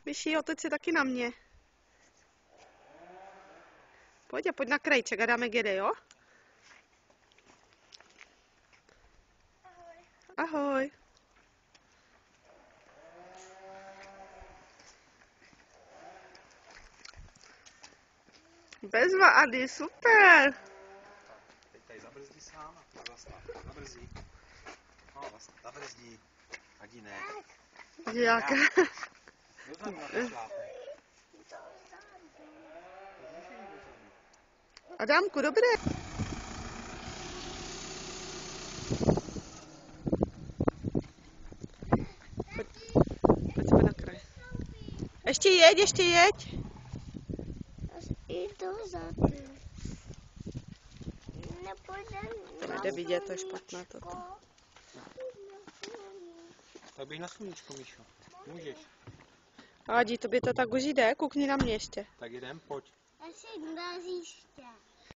Myší, otoč se taky na mě. Pojď na krajček a dáme gedy, jo? Ahoj. Bezva, Ady, super. Teď tady zabrzdí sám a zastav. Zabrzdí. No, zabrzdí. Adi ne. Jak? Dozadu na to šlápne. Adámku, dobré. Pojď se na kraj. Ještě jeď, ještě jeď. Jdu za tím. Nejde vidět, to je špatné toto. Tak běž na sluníčko, Míšo. Můžeš. Adi, tobě to tak už jde, koukni na mě ještě. Tak jdem, pojď. Asi na hřiště.